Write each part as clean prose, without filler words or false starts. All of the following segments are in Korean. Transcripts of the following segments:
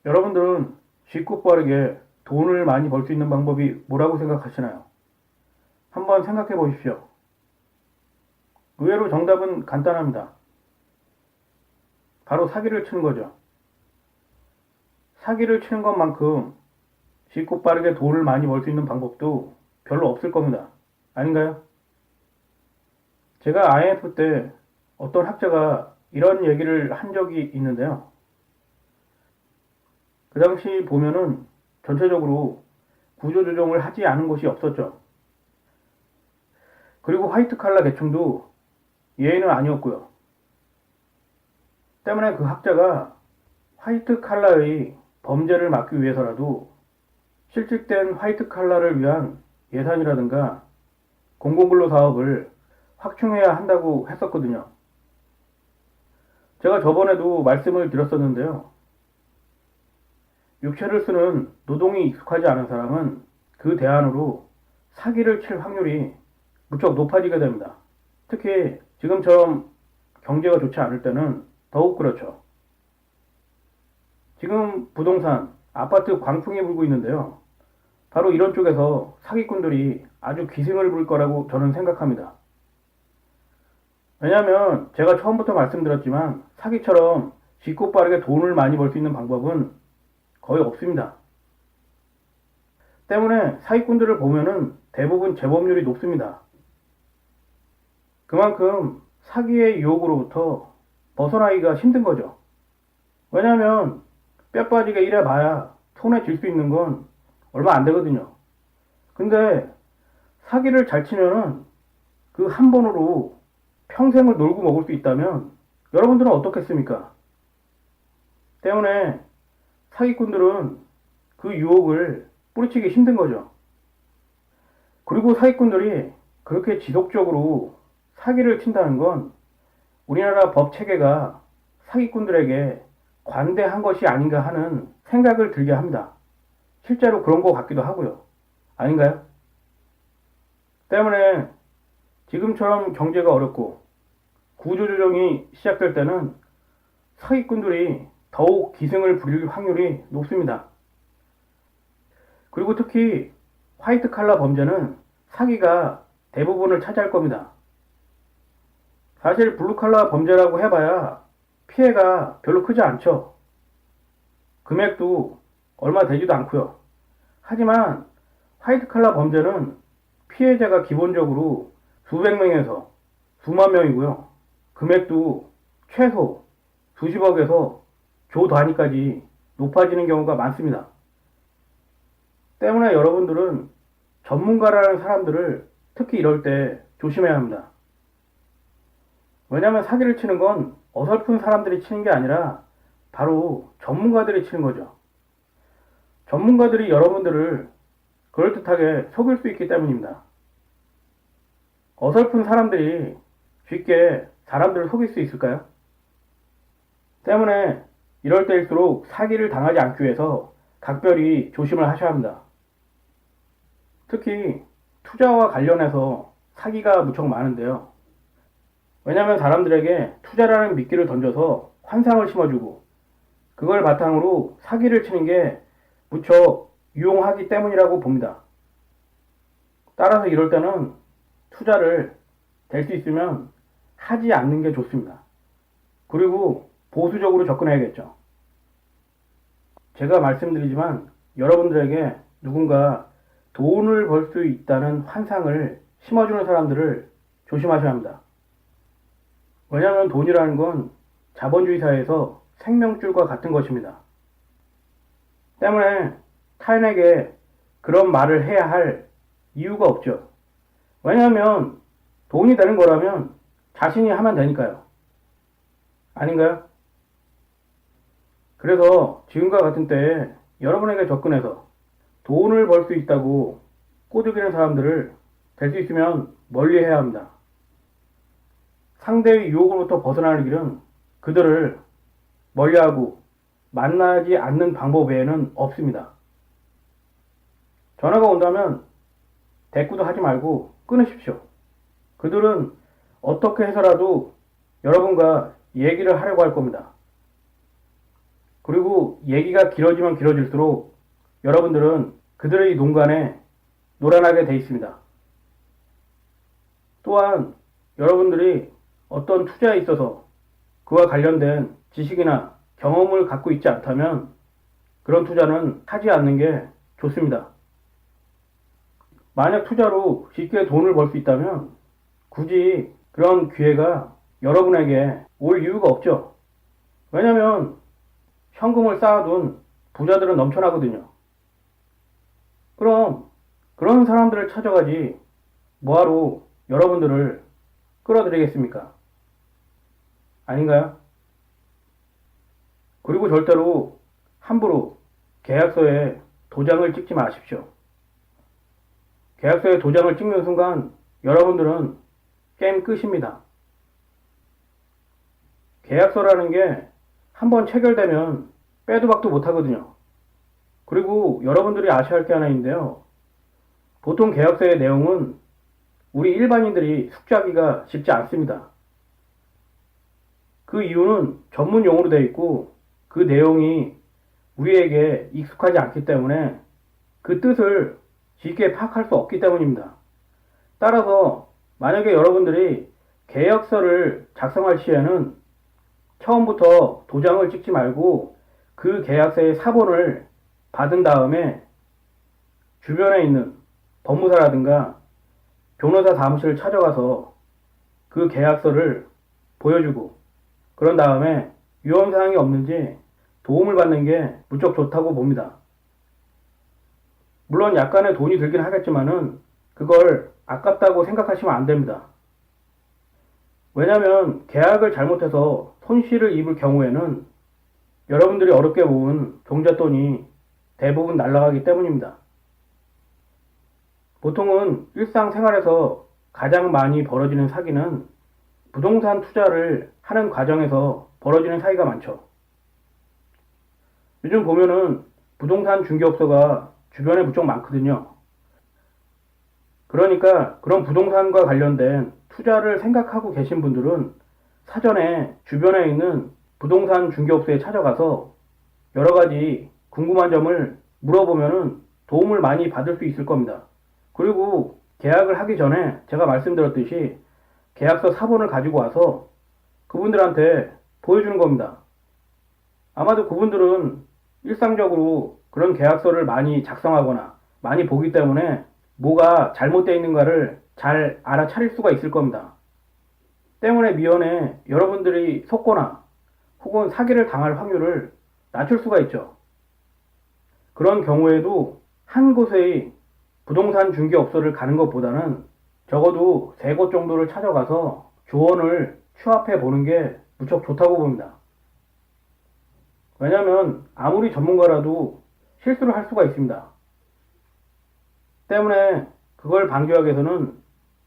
여러분들은 쉽고 빠르게 돈을 많이 벌 수 있는 방법이 뭐라고 생각하시나요? 한번 생각해 보십시오. 의외로 정답은 간단합니다. 바로 사기를 치는 거죠. 사기를 치는 것만큼 쉽고 빠르게 돈을 많이 벌 수 있는 방법도 별로 없을 겁니다. 아닌가요? 제가 IMF 때 어떤 학자가 이런 얘기를 한 적이 있는데요. 그 당시 보면은 전체적으로 구조조정을 하지 않은 곳이 없었죠. 그리고 화이트 칼라 계층도 예외는 아니었고요. 때문에 그 학자가 화이트 칼라의 범죄를 막기 위해서라도 실직된 화이트 칼라를 위한 예산이라든가 공공근로 사업을 확충해야 한다고 했었거든요. 제가 저번에도 말씀을 드렸었는데요. 육체를 쓰는 노동이 익숙하지 않은 사람은 그 대안으로 사기를 칠 확률이 무척 높아지게 됩니다. 특히 지금처럼 경제가 좋지 않을 때는 더욱 그렇죠. 지금 부동산, 아파트 광풍이 불고 있는데요. 바로 이런 쪽에서 사기꾼들이 아주 기승을 부릴 거라고 저는 생각합니다. 왜냐하면 제가 처음부터 말씀드렸지만 사기처럼 쉽고 빠르게 돈을 많이 벌 수 있는 방법은 거의 없습니다. 때문에 사기꾼들을 보면은 대부분 재범률이 높습니다. 그만큼 사기의 유혹으로부터 벗어나기가 힘든 거죠. 왜냐하면 뼈 빠지게 일해봐야 손에 쥘 수 있는 건 얼마 안 되거든요. 근데 사기를 잘 치면은 그 한 번으로 평생을 놀고 먹을 수 있다면 여러분들은 어떻겠습니까? 때문에 사기꾼들은 그 유혹을 뿌리치기 힘든 거죠. 그리고 사기꾼들이 그렇게 지속적으로 사기를 친다는 건 우리나라 법 체계가 사기꾼들에게 관대한 것이 아닌가 하는 생각을 들게 합니다. 실제로 그런 것 같기도 하고요. 아닌가요? 때문에 지금처럼 경제가 어렵고 구조조정이 시작될 때는 사기꾼들이 더욱 기승을 부릴 확률이 높습니다. 그리고 특히 화이트 칼라 범죄는 사기가 대부분을 차지할 겁니다. 사실 블루 칼라 범죄라고 해봐야 피해가 별로 크지 않죠. 금액도 얼마 되지도 않고요. 하지만 화이트 칼라 범죄는 피해자가 기본적으로 수백 명에서 수만 명이고요. 금액도 최소 수십억에서 조 단위까지 높아지는 경우가 많습니다. 때문에 여러분들은 전문가라는 사람들을 특히 이럴 때 조심해야 합니다. 왜냐하면 사기를 치는 건 어설픈 사람들이 치는 게 아니라 바로 전문가들이 치는 거죠. 전문가들이 여러분들을 그럴듯하게 속일 수 있기 때문입니다. 어설픈 사람들이 쉽게 사람들을 속일 수 있을까요? 때문에 이럴 때일수록 사기를 당하지 않기 위해서 각별히 조심을 하셔야 합니다. 특히 투자와 관련해서 사기가 무척 많은데요. 왜냐하면 사람들에게 투자라는 미끼를 던져서 환상을 심어주고 그걸 바탕으로 사기를 치는 게 무척 유용하기 때문이라고 봅니다. 따라서 이럴 때는 투자를 될 수 있으면 하지 않는 게 좋습니다. 그리고 보수적으로 접근해야겠죠. 제가 말씀드리지만 여러분들에게 누군가 돈을 벌 수 있다는 환상을 심어주는 사람들을 조심하셔야 합니다. 왜냐하면 돈이라는 건 자본주의 사회에서 생명줄과 같은 것입니다. 때문에 타인에게 그런 말을 해야 할 이유가 없죠. 왜냐하면 돈이 되는 거라면 자신이 하면 되니까요. 아닌가요? 그래서 지금과 같은 때에 여러분에게 접근해서 돈을 벌 수 있다고 꼬드기는 사람들을 될 수 있으면 멀리 해야 합니다. 상대의 유혹으로부터 벗어나는 길은 그들을 멀리하고 만나지 않는 방법 외에는 없습니다. 전화가 온다면 대꾸도 하지 말고 끊으십시오. 그들은 어떻게 해서라도 여러분과 얘기를 하려고 할 겁니다. 그리고 얘기가 길어지면 길어질수록 여러분들은 그들의 농간에 놀아나게 돼 있습니다. 또한 여러분들이 어떤 투자에 있어서 그와 관련된 지식이나 경험을 갖고 있지 않다면 그런 투자는 하지 않는 게 좋습니다. 만약 투자로 쉽게 돈을 벌 수 있다면 굳이 그런 기회가 여러분에게 올 이유가 없죠. 왜냐면 현금을 쌓아둔 부자들은 넘쳐나거든요. 그럼 그런 사람들을 찾아가지 뭐하러 여러분들을 끌어들이겠습니까? 아닌가요? 그리고 절대로 함부로 계약서에 도장을 찍지 마십시오. 계약서에 도장을 찍는 순간 여러분들은 게임 끝입니다. 계약서라는 게 한번 체결되면 빼도 박도 못하거든요. 그리고 여러분들이 아셔야 할 게 하나 있는데요. 보통 계약서의 내용은 우리 일반인들이 숙지하기가 쉽지 않습니다. 그 이유는 전문 용어로 되어 있고 그 내용이 우리에게 익숙하지 않기 때문에 그 뜻을 쉽게 파악할 수 없기 때문입니다. 따라서 만약에 여러분들이 계약서를 작성할 시에는 처음부터 도장을 찍지 말고 그 계약서의 사본을 받은 다음에 주변에 있는 법무사라든가 변호사 사무실을 찾아가서 그 계약서를 보여주고 그런 다음에 위험사항이 없는지 도움을 받는 게 무척 좋다고 봅니다. 물론 약간의 돈이 들긴 하겠지만은 그걸 아깝다고 생각하시면 안 됩니다. 왜냐하면 계약을 잘못해서 손실을 입을 경우에는 여러분들이 어렵게 모은 종잣돈이 대부분 날아가기 때문입니다. 보통은 일상생활에서 가장 많이 벌어지는 사기는 부동산 투자를 하는 과정에서 벌어지는 사기가 많죠. 요즘 보면은 부동산 중개업소가 주변에 무척 많거든요. 그러니까 그런 부동산과 관련된 투자를 생각하고 계신 분들은 사전에 주변에 있는 부동산 중개업소에 찾아가서 여러 가지 궁금한 점을 물어보면은 도움을 많이 받을 수 있을 겁니다. 그리고 계약을 하기 전에 제가 말씀드렸듯이 계약서 사본을 가지고 와서 그분들한테 보여주는 겁니다. 아마도 그분들은 일상적으로 그런 계약서를 많이 작성하거나 많이 보기 때문에 뭐가 잘못되어 있는가를 잘 알아차릴 수가 있을 겁니다. 때문에 미연에 여러분들이 속거나 혹은 사기를 당할 확률을 낮출 수가 있죠. 그런 경우에도 한 곳의 부동산 중개업소를 가는 것보다는 적어도 3곳 정도를 찾아가서 조언을 취합해 보는 게 무척 좋다고 봅니다. 왜냐하면 아무리 전문가라도 실수를 할 수가 있습니다. 때문에 그걸 방지하기 위해서는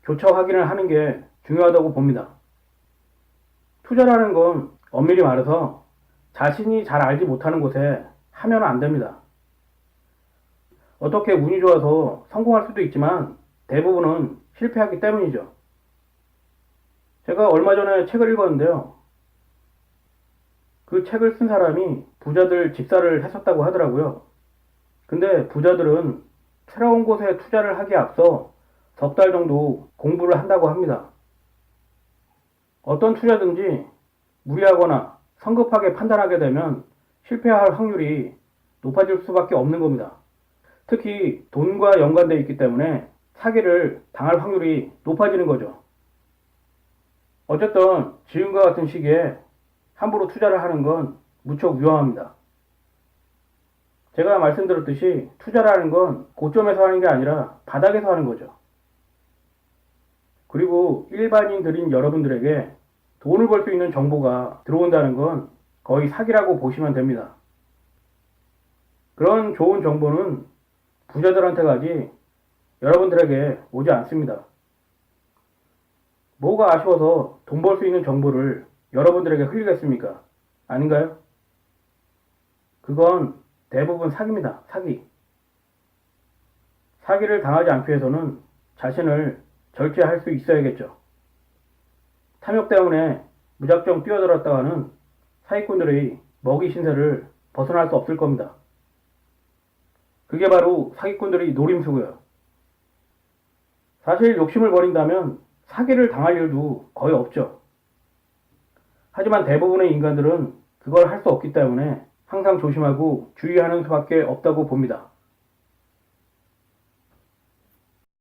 교차 확인을 하는 게 중요하다고 봅니다. 투자라는 건 엄밀히 말해서 자신이 잘 알지 못하는 곳에 하면 안 됩니다. 어떻게 운이 좋아서 성공할 수도 있지만 대부분은 실패하기 때문이죠. 제가 얼마 전에 책을 읽었는데요. 그 책을 쓴 사람이 부자들 집사를 했었다고 하더라고요. 근데 부자들은 새로운 곳에 투자를 하기에 앞서 석 달 정도 공부를 한다고 합니다. 어떤 투자든지 무리하거나 성급하게 판단하게 되면 실패할 확률이 높아질 수밖에 없는 겁니다. 특히 돈과 연관되어 있기 때문에 사기를 당할 확률이 높아지는 거죠. 어쨌든 지금과 같은 시기에 함부로 투자를 하는 건 무척 위험합니다. 제가 말씀드렸듯이 투자라는 건 고점에서 하는 게 아니라 바닥에서 하는 거죠. 그리고 일반인들인 여러분들에게 돈을 벌 수 있는 정보가 들어온다는 건 거의 사기라고 보시면 됩니다. 그런 좋은 정보는 부자들한테 가지 여러분들에게 오지 않습니다. 뭐가 아쉬워서 돈 벌 수 있는 정보를 여러분들에게 흘리겠습니까? 아닌가요? 그건 대부분 사기입니다. 사기. 사기를 당하지 않기 위해서는 자신을 절제할 수 있어야겠죠. 탐욕 때문에 무작정 뛰어들었다가는 사기꾼들의 먹이 신세를 벗어날 수 없을 겁니다. 그게 바로 사기꾼들의 노림수고요. 사실 욕심을 버린다면 사기를 당할 일도 거의 없죠. 하지만 대부분의 인간들은 그걸 할 수 없기 때문에 항상 조심하고 주의하는 수밖에 없다고 봅니다.